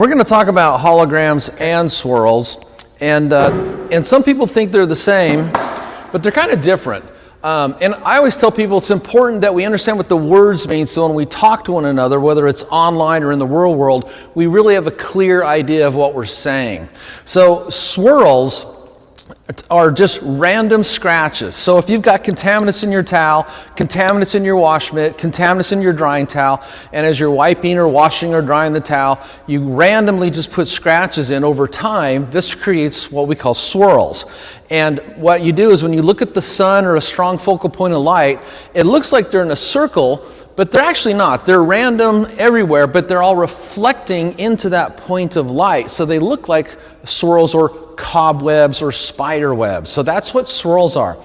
We're going to talk about holograms and swirls, and some people think they're the same, but they're kind of different. And I always tell people it's important that we understand what the words mean, so when we talk to one another, whether it's online or in the real world, we really have a clear idea of what we're saying. So swirls are just random scratches. So if you've got contaminants in your towel, contaminants in your wash mitt, contaminants in your drying towel, and as you're wiping or washing or drying the towel, you randomly just put scratches in over time, this creates what we call swirls. And what you do is when you look at the sun or a strong focal point of light, it looks like they're in a circle, but they're actually not. They're random everywhere, but they're all reflecting into that point of light. So they look like swirls or cobwebs or spider webs. So that's what swirls are.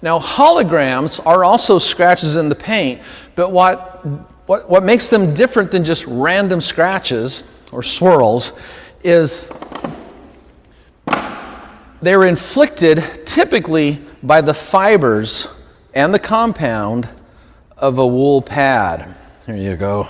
Now holograms are also scratches in the paint, but what makes them different than just random scratches or swirls is they're inflicted typically by the fibers and the compound of a wool pad. Here you go.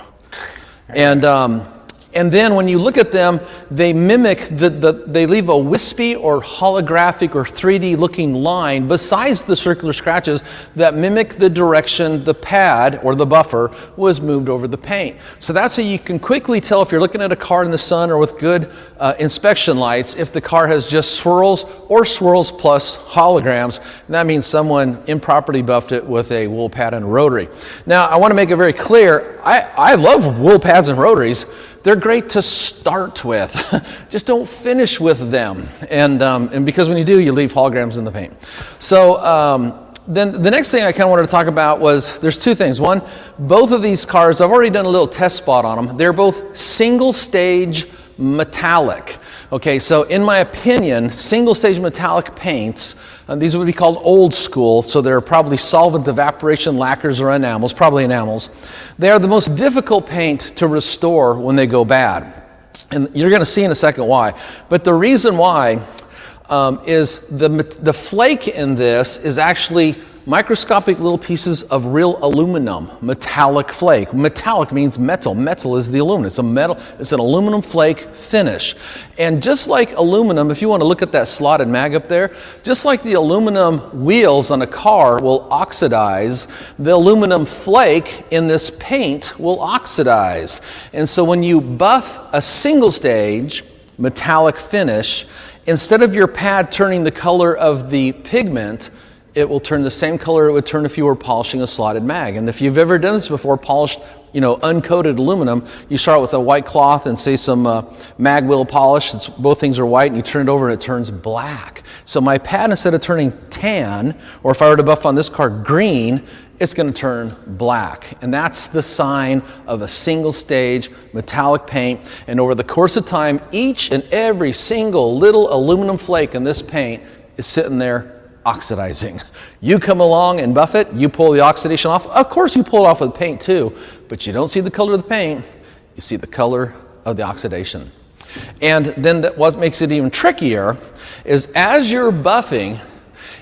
And then when you look at them, they mimic, they leave a wispy or holographic or 3D looking line besides the circular scratches that mimic the direction the pad or the buffer was moved over the paint. So that's how you can quickly tell if you're looking at a car in the sun or with good inspection lights if the car has just swirls or swirls plus holograms. And that means someone improperly buffed it with a wool pad and a rotary. Now I want to make it very clear, I love wool pads and rotaries. They're great to start with. Just don't finish with them. And because when you do, you leave holograms in the paint. So then the next thing I kind of wanted to talk about was, there's two things. One, both of these cars, I've already done a little test spot on them. They're both single stage metallic. Okay, so in my opinion, single stage metallic paints, these would be called old school, so they're probably solvent evaporation lacquers or enamels, probably enamels. They are the most difficult paint to restore when they go bad. And you're going to see in a second why. But the reason why is the flake in this is actually microscopic little pieces of real aluminum, metallic flake. Metallic means metal. Metal is the aluminum. It's a metal, it's an aluminum flake finish. And just like aluminum, if you want to look at that slotted mag up there, just like the aluminum wheels on a car will oxidize, the aluminum flake in this paint will oxidize. And so when you buff a single stage metallic finish, instead of your pad turning the color of the pigment, it will turn the same color it would turn if you were polishing a slotted mag. And if you've ever done this before, polished, uncoated aluminum, you start with a white cloth and say some mag wheel polish, both things are white, and you turn it over and it turns black. So my pad, instead of turning tan, or if I were to buff on this car green, it's going to turn black. And that's the sign of a single stage metallic paint. And over the course of time, each and every single little aluminum flake in this paint is sitting there oxidizing. You come along and buff it, you pull the oxidation off. Of course you pull it off with paint too, but you don't see the color of the paint, you see the color of the oxidation. And then what makes it even trickier is as you're buffing,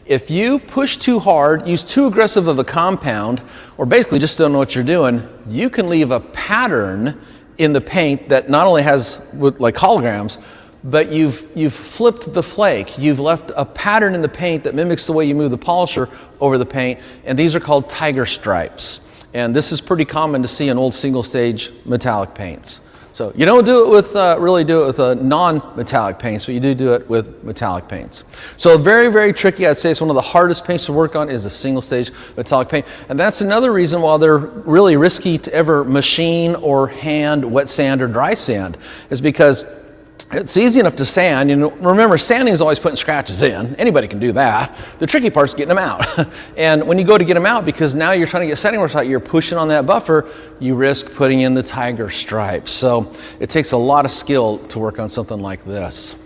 if you push too hard, use too aggressive of a compound, or basically just don't know what you're doing, you can leave a pattern in the paint that not only has, like holograms, but you've flipped the flake. You've left a pattern in the paint that mimics the way you move the polisher over the paint, and these are called tiger stripes. And this is pretty common to see in old single stage metallic paints. So you don't do it with, really do it with non-metallic paints, but you do it with metallic paints. So very, very tricky. I'd say it's one of the hardest paints to work on is a single stage metallic paint. And that's another reason why they're really risky to ever machine or hand wet sand or dry sand, is because it's easy enough to sand. Remember, sanding is always putting scratches in. Anybody can do that. The tricky part is getting them out. And when you go to get them out, because now you're trying to get sanding work out, you're pushing on that buffer, you risk putting in the tiger stripes. So it takes a lot of skill to work on something like this.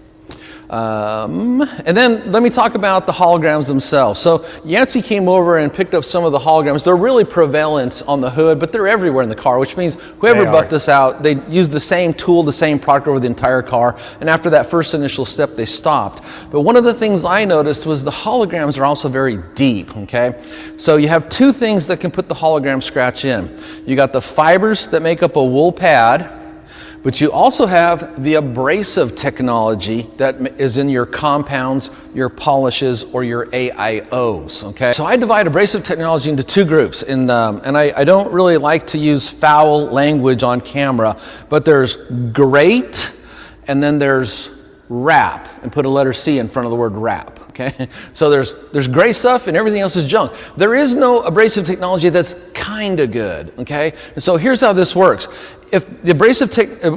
And then let me talk about the holograms themselves. So Yancey came over and picked up some of the holograms. They're really prevalent on the hood, but they're everywhere in the car, which means whoever buffed this out, they used the same tool, the same product over the entire car. And after that first initial step, they stopped. But one of the things I noticed was the holograms are also very deep, okay? So you have two things that can put the hologram scratch in. You got the fibers that make up a wool pad, But you also have the abrasive technology that is in your compounds, your polishes, or your AIOs, okay? So I divide abrasive technology into two groups, and I don't really like to use foul language on camera, but there's great, and then there's wrap, and put a letter C in front of the word wrap. Okay, so there's great stuff and everything else is junk. There is no abrasive technology that's kind of good. Okay, and so here's how this works. If the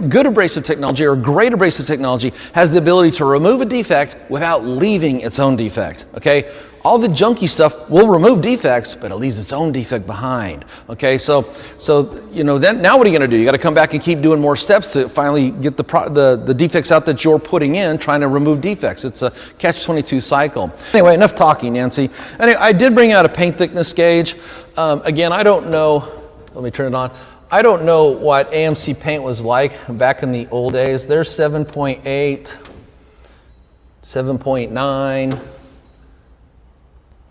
good abrasive technology or great abrasive technology has the ability to remove a defect without leaving its own defect. Okay, all the junky stuff will remove defects, but it leaves its own defect behind. Okay, so you know, then now what are you going to do? You got to come back and keep doing more steps to finally get the defects out that you're putting in, trying to remove defects. It's a catch-22 cycle. Anyway, enough talking, Nancy. Anyway, I did bring out a paint thickness gauge. Again, I don't know. Let me turn it on. I don't know what AMC paint was like back in the old days. There's 7.8, 7.9.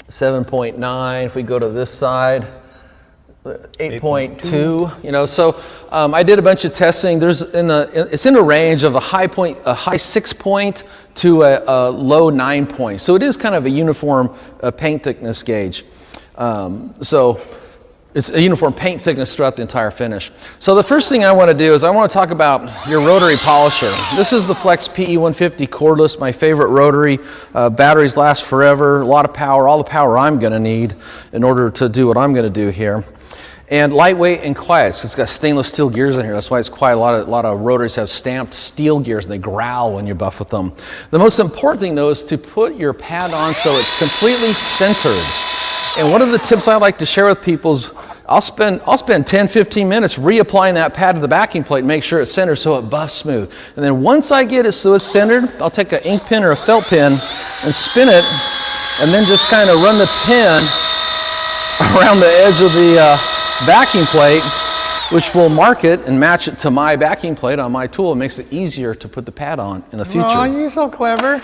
7.9. If we go to this side, 8.2. You know, so I did a bunch of testing. It's in a range of a high 6 point to a low 9 point. So it is kind of a uniform paint thickness gauge. So it's a uniform paint thickness throughout the entire finish. So the first thing I want to do is I want to talk about your rotary polisher. This is the Flex PE150 cordless, my favorite rotary. Batteries last forever, a lot of power, all the power I'm going to need in order to do what I'm going to do here. And lightweight and quiet. So it's got stainless steel gears in here. That's why it's quiet. A lot of rotaries have stamped steel gears and they growl when you buff with them. The most important thing though is to put your pad on so it's completely centered. And one of the tips I like to share with people is I'll spend 10-15 minutes reapplying that pad to the backing plate and make sure it's centered so it buffs smooth. And then once I get it so it's centered, I'll take an ink pen or a felt pen and spin it and then just kind of run the pen around the edge of the backing plate, which will mark it and match it to my backing plate on my tool. It makes it easier to put the pad on in the future. Oh, you're so clever.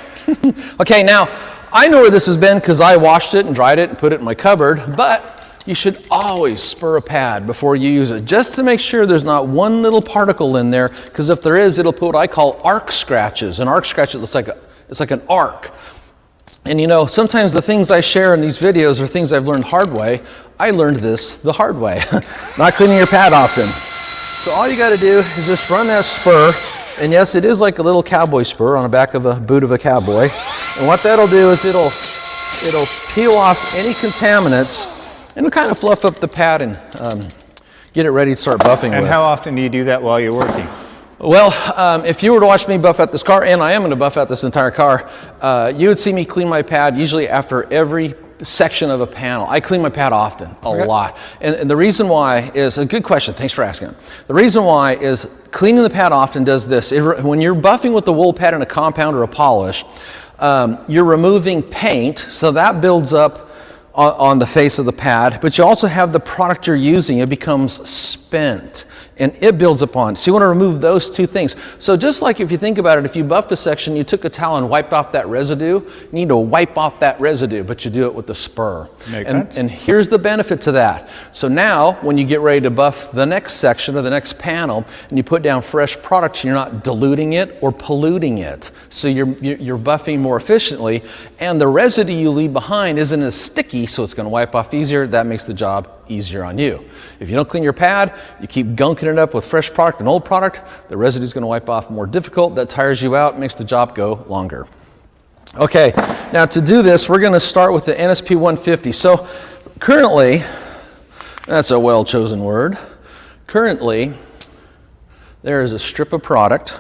Okay, now I know where this has been because I washed it and dried it and put it in my cupboard, but you should always spur a pad before you use it, just to make sure there's not one little particle in there, because if there is, it'll put what I call arc scratches. An arc scratch, it's like an arc. And you know, sometimes the things I share in these videos are things I've learned hard way. I learned this the hard way, not cleaning your pad often. So all you got to do is just run that spur. And yes, it is like a little cowboy spur on the back of a boot of a cowboy. And what that'll do is it'll peel off any contaminants and it'll kind of fluff up the pad and get it ready to start buffing with. And how often do you do that while you're working? Well, if you were to watch me buff out this car, and I am going to buff out this entire car, you would see me clean my pad usually after every section of a panel. I clean my pad often, a lot. And the reason why is, a good question, thanks for asking. The reason why is cleaning the pad often does this. When you're buffing with the wool pad in a compound or a polish, you're removing paint, so that builds up on the face of the pad, but you also have the product you're using. It becomes spent and it builds upon. So you want to remove those two things. So just like if you think about it, if you buffed a section, you took a towel and wiped off that residue, you need to wipe off that residue, but you do it with the spur. And here's the benefit to that. So now when you get ready to buff the next section or the next panel and you put down fresh product, you're not diluting it or polluting it. So you're buffing more efficiently, and the residue you leave behind isn't as sticky, so it's going to wipe off easier. That makes the job easier on you. If you don't clean your pad, you keep gunking it up with fresh product and old product, the residue is going to wipe off more difficult. That tires you out, makes the job go longer. Okay, now to do this, we're going to start with the NSP 150. So currently, that's a well-chosen word. Currently, there is a strip of product.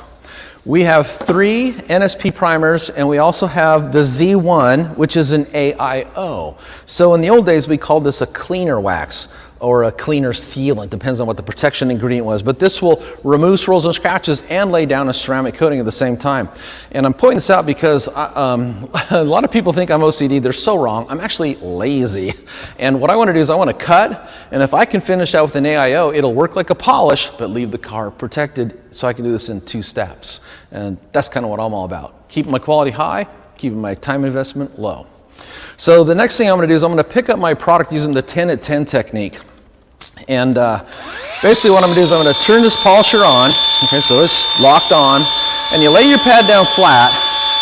We have 3 NSP primers, and we also have the Z1, which is an AIO. So in the old days, we called this a cleaner wax or a cleaner sealant, depends on what the protection ingredient was. But this will remove swirls and scratches and lay down a ceramic coating at the same time. And I'm pointing this out because a lot of people think I'm OCD. They're so wrong. I'm actually lazy. And what I want to do is I want to cut, and if I can finish out with an AIO, it'll work like a polish, but leave the car protected, so I can do this in 2 steps. And that's kind of what I'm all about. Keeping my quality high, keeping my time investment low. So the next thing I'm going to do is I'm going to pick up my product using the 10 at 10 technique. And basically what I'm gonna do is I'm gonna turn this polisher on. Okay, so it's locked on. And you lay your pad down flat.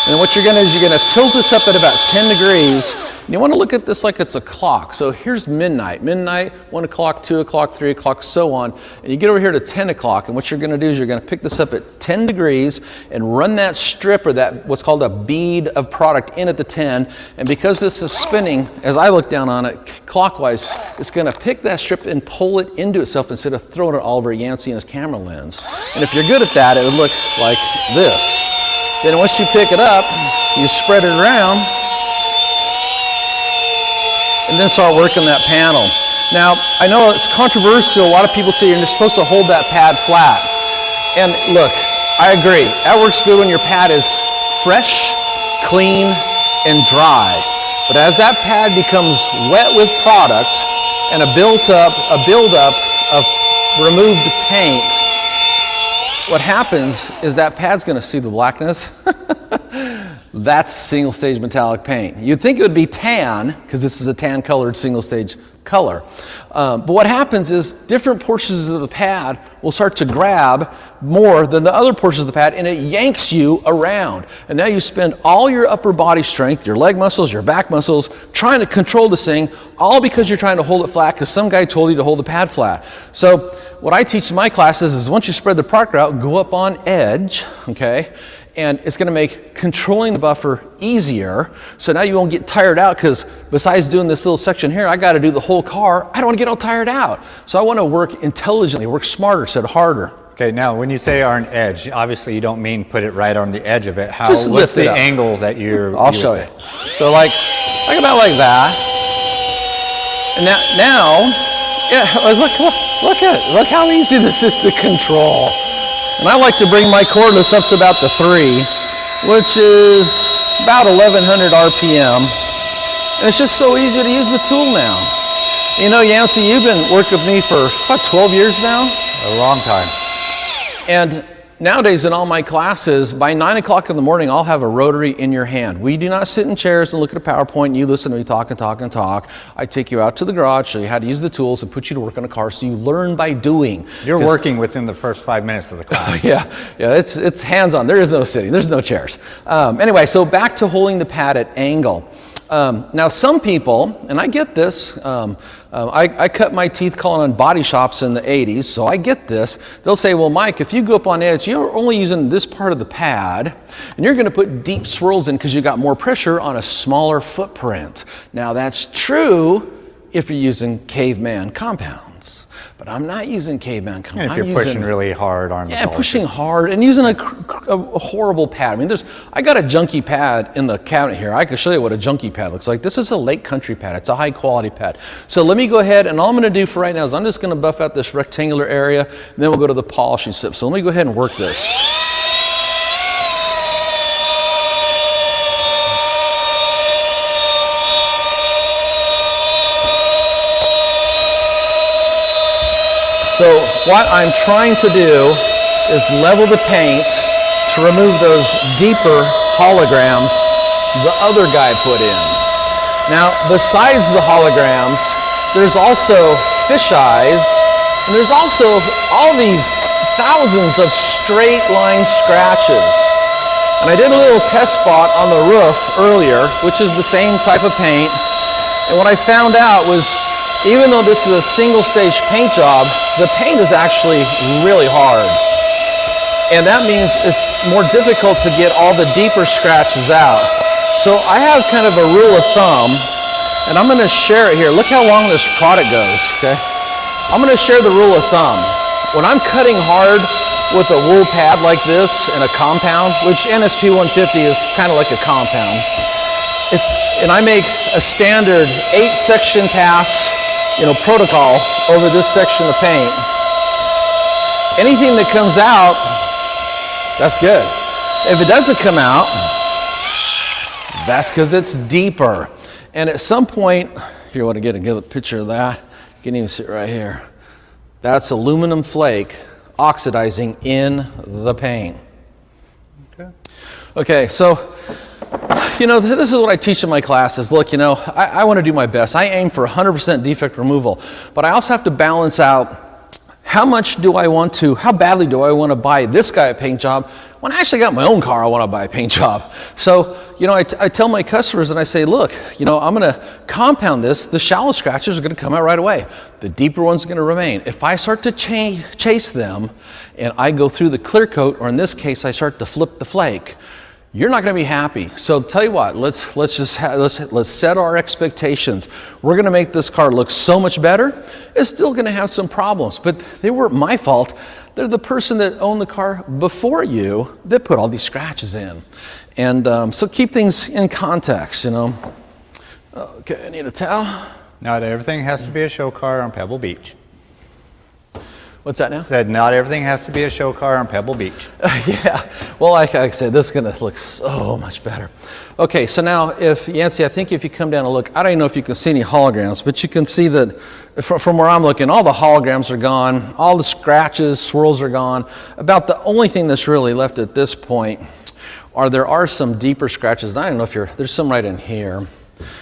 And then what you're gonna do is you're gonna tilt this up at about 10 degrees. And you wanna look at this like it's a clock. So here's midnight, 1 o'clock, 2 o'clock, 3 o'clock, so on. And you get over here to 10 o'clock, and what you're gonna do is you're gonna pick this up at 10 degrees and run that strip, or that what's called a bead of product, in at the 10. And because this is spinning, as I look down on it clockwise, it's gonna pick that strip and pull it into itself instead of throwing it all over Yancey and his camera lens. And if you're good at that, it would look like this. Then once you pick it up, you spread it around, and then start working that panel. Now, I know it's controversial. A lot of people say you're supposed to hold that pad flat. And look, I agree. That works good when your pad is fresh, clean, and dry. But as that pad becomes wet with product and a buildup of removed paint, what happens is that pad's gonna see the blackness. That's single stage metallic paint. You'd think it would be tan, because this is a tan colored single stage color. But what happens is different portions of the pad will start to grab more than the other portions of the pad, and it yanks you around. And now you spend all your upper body strength, your leg muscles, your back muscles, trying to control this thing, all because you're trying to hold it flat because some guy told you to hold the pad flat. So what I teach in my classes is once you spread the product out, go up on edge, okay? And it's gonna make controlling the buffer easier. So now you won't get tired out, because besides doing this little section here, I gotta do the whole car. I don't wanna get all tired out. So I wanna work intelligently, work smarter instead of harder. Okay, now when you say on edge, obviously you don't mean put it right on the edge of it. Just What's lift it the up. angle that you're... I'll show you. So like about like that. And now, yeah, look at it. Look how easy this is to control. And I like to bring my cordless up to about the 3, which is about 1100 RPM. And it's just so easy to use the tool now. You know, Yancey, you've been working with me for, what, 12 years now? A long time. And nowadays in all my classes, by 9 o'clock in the morning, I'll have a rotary in your hand. We do not sit in chairs and look at a PowerPoint and you listen to me talk and talk and talk. I take you out to the garage, show you how to use the tools, and put you to work on a car, so you learn by doing. You're working within the first 5 minutes of the class. Yeah, it's hands-on. There is no sitting. There's no chairs. Anyway, so back to holding the pad at angle. Now some people, and I get this, I cut my teeth calling on body shops in the 80s, so I get this. They'll say, well, Mike, if you go up on edge, you're only using this part of the pad, and you're gonna put deep swirls in because you got more pressure on a smaller footprint. Now that's true if you're using caveman compounds. But I'm not using caveman compounds. And if you're pushing really hard on the polisher. Pushing hard and using a horrible pad. I mean, I got a junky pad in the cabinet here. I can show you what a junky pad looks like. This is a Lake Country pad. It's a high quality pad. So let me go ahead, and all I'm gonna do for right now is I'm just gonna buff out this rectangular area, and then we'll go to the polishing step. So let me go ahead and work this. So what I'm trying to do is level the paint to remove those deeper holograms the other guy put in. Now, besides the holograms, there's also fisheyes, and there's also all these thousands of straight line scratches. And I did a little test spot on the roof earlier, which is the same type of paint. And what I found out was, even though this is a single stage paint job, the paint is actually really hard. And that means it's more difficult to get all the deeper scratches out. So I have kind of a rule of thumb, and I'm gonna share it here. Look how long this product goes, okay? I'm gonna share the rule of thumb. When I'm cutting hard with a wool pad like this and a compound, which NSP 150 is kind of like a compound, and I make a standard 8-section pass, protocol over this section of paint, anything that comes out, that's good. If it doesn't come out, that's because it's deeper. And at some point, here, I want to get a picture of that. You can even see it right here. That's aluminum flake oxidizing in the paint. Okay, so you know, this is what I teach in my classes. Look, you know, I want to do my best. I aim for 100% defect removal, but I also have to balance out how badly do I want to buy this guy a paint job when I actually got my own car I want to buy a paint job. So, you know, I tell my customers and I say, look, you know, I'm going to compound this. The shallow scratches are going to come out right away. The deeper ones are going to remain. If I start to chase them and I go through the clear coat, or in this case, I start to flip the flake, you're not going to be happy. So tell you what, let's set our expectations. We're going to make this car look so much better. It's still going to have some problems, but they weren't my fault. They're the person that owned the car before you that put all these scratches in. And so keep things in context, you know. Okay, I need a towel. Not everything has to be a show car on Pebble Beach. What's that now? Said not everything has to be a show car on Pebble Beach. Yeah, well, like I said, this is going to look so much better. Okay, so now if, Yancey, I think if you come down and look, I don't even know if you can see any holograms, but you can see that from where I'm looking, all the holograms are gone, all the scratches, swirls are gone. About the only thing that's really left at this point there are some deeper scratches, and I don't know if there's some right in here.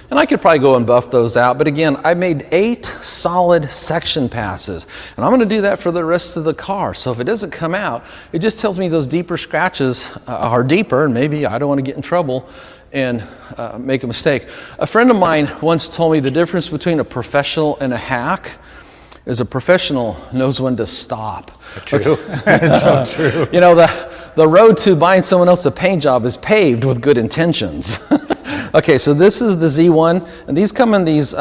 And I could probably go and buff those out, but again, I made 8 solid section passes, and I'm going to do that for the rest of the car. So if it doesn't come out, it just tells me those deeper scratches are deeper, and maybe I don't want to get in trouble and make a mistake. A friend of mine once told me the difference between a professional and a hack is a professional knows when to stop. True. Okay. So true. You know, the road to buying someone else a paint job is paved with good intentions. Okay, so this is the Z1, and these come in these,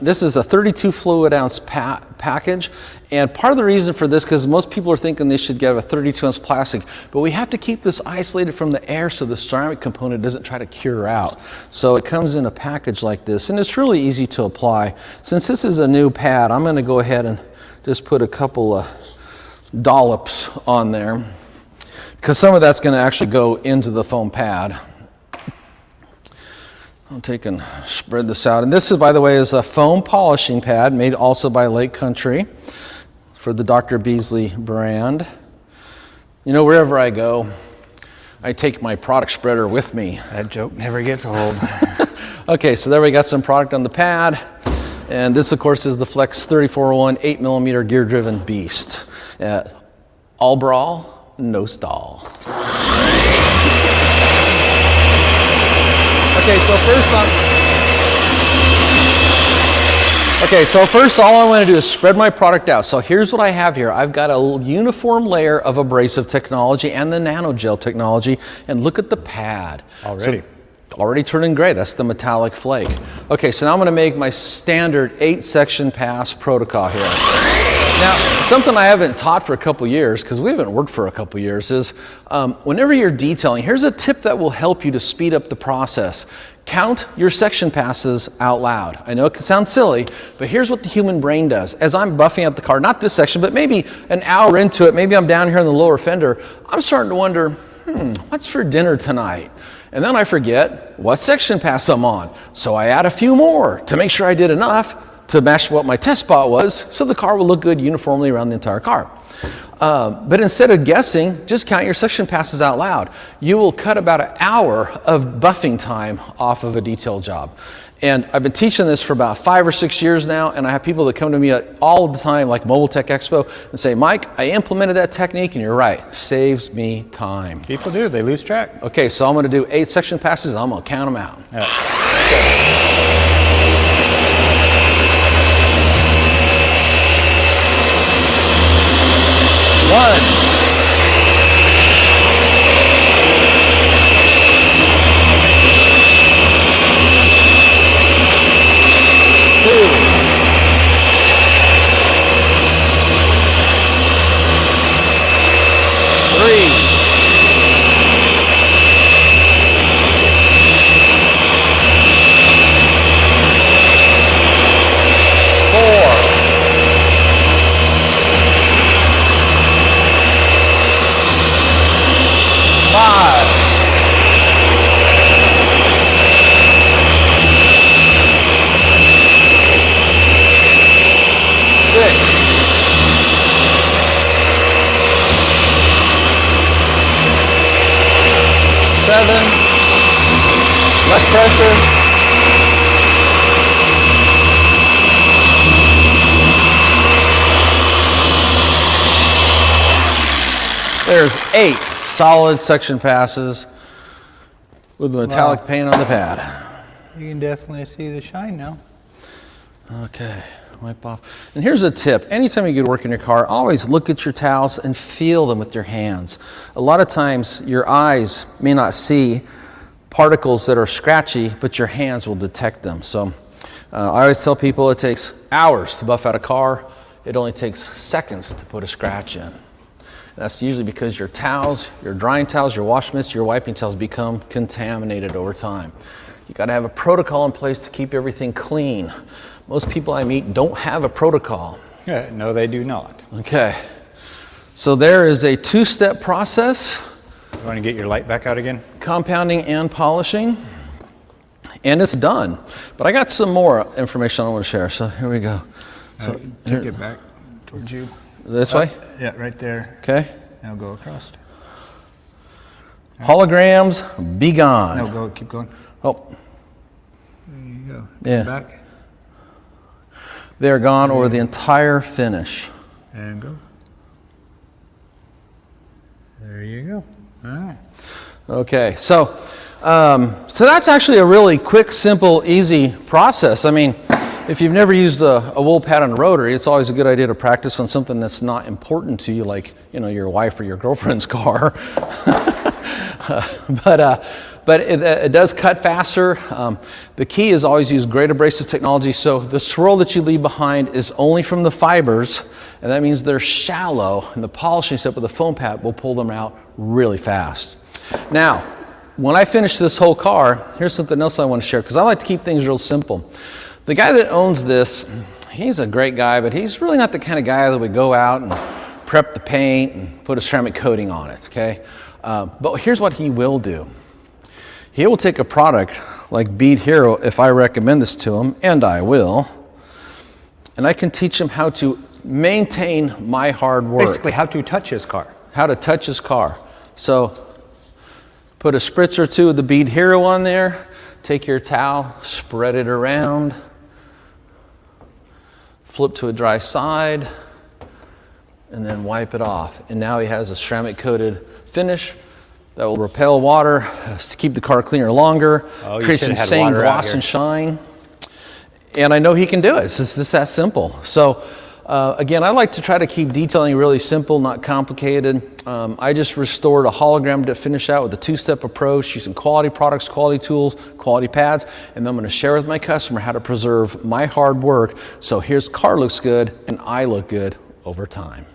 this is a 32 fluid ounce package, and part of the reason for this, because most people are thinking they should get a 32 ounce plastic, but we have to keep this isolated from the air so the ceramic component doesn't try to cure out. So it comes in a package like this, and it's really easy to apply. Since this is a new pad, I'm going to go ahead and just put a couple of dollops on there, because some of that's going to actually go into the foam pad. I'll take and spread this out. And this is, by the way, is a foam polishing pad made also by Lake Country for the Dr. Beasley brand. You know, wherever I go, I take my product spreader with me. That joke never gets old. Okay, so there we got some product on the pad. And this, of course, is the Flex 3401 8mm gear-driven beast. All brawl, no stall. Okay, so first all I want to do is spread my product out. So here's what I have here. I've got a uniform layer of abrasive technology and the nanogel technology, and look at the pad. Already turning gray. That's the metallic flake. Okay, so now I'm going to make my standard 8-section pass protocol here. Now, something I haven't taught for a couple years, because we haven't worked for a couple years, is whenever you're detailing, here's a tip that will help you to speed up the process. Count your section passes out loud. I know it can sound silly, but here's what the human brain does. As I'm buffing out the car, not this section, but maybe an hour into it, maybe I'm down here in the lower fender, I'm starting to wonder, what's for dinner tonight? And then I forget what section pass I'm on. So I add a few more to make sure I did enough to match what my test spot was, so the car will look good uniformly around the entire car. But instead of guessing, just count your section passes out loud. You will cut about an hour of buffing time off of a detail job. And I've been teaching this for about 5 or 6 years now, and I have people that come to me all the time, like Mobile Tech Expo, and say, Mike, I implemented that technique, and you're right, saves me time. People do, they lose track. Okay, so I'm going to do 8 section passes, and I'm going to count them out. Yeah. One. 2. 3. 4. 5. 6. 7. Less pressure. There's 8 solid section passes with the metallic paint on the pad. You can definitely see the shine now. Okay, wipe off. And here's a tip. Anytime you get to work in your car, always look at your towels and feel them with your hands. A lot of times your eyes may not see particles that are scratchy, but your hands will detect them. So I always tell people it takes hours to buff out a car. It only takes seconds to put a scratch in. That's usually because your towels, your drying towels, your wash mitts, your wiping towels become contaminated over time. You got to have a protocol in place to keep everything clean. Most people I meet don't have a protocol. Yeah, no, they do not. Okay, so there is a 2-step process. You want to get your light back out again? Compounding and polishing, and it's done. But I got some more information I want to share, so here we go. So Take it back towards you. This way? Yeah, right there. Okay. Now go across. Holograms, be gone. No, go, keep going. Oh, There you go. Yeah. Back. they're gone over the entire finish. And go. There you go. All right. Okay, so that's actually a really quick, simple, easy process. I mean, if you've never used a wool pad on a rotary, it's always a good idea to practice on something that's not important to you, like, you know, your wife or your girlfriend's car. But it does cut faster. The key is always use great abrasive technology. So the swirl that you leave behind is only from the fibers, and that means they're shallow, and the polishing step with the foam pad will pull them out really fast. Now, when I finish this whole car, here's something else I want to share, because I like to keep things real simple. The guy that owns this, he's a great guy, but he's really not the kind of guy that would go out and prep the paint and put a ceramic coating on it, okay? But here's what he will do. He will take a product like Bead Hero, if I recommend this to him, and I will, and I can teach him how to maintain my hard work. Basically, how to touch his car. How to touch his car. So put a spritz or two of the Bead Hero on there, take your towel, spread it around, flip to a dry side, and then wipe it off. And now he has a ceramic coated finish that will repel water to keep the car cleaner longer, create some same gloss and shine. And I know he can do it. It's just that simple. So again, I like to try to keep detailing really simple, not complicated. I just restored a hologram to finish out with a 2-step approach using quality products, quality tools, quality pads, and then I'm going to share with my customer how to preserve my hard work so his car looks good and I look good over time.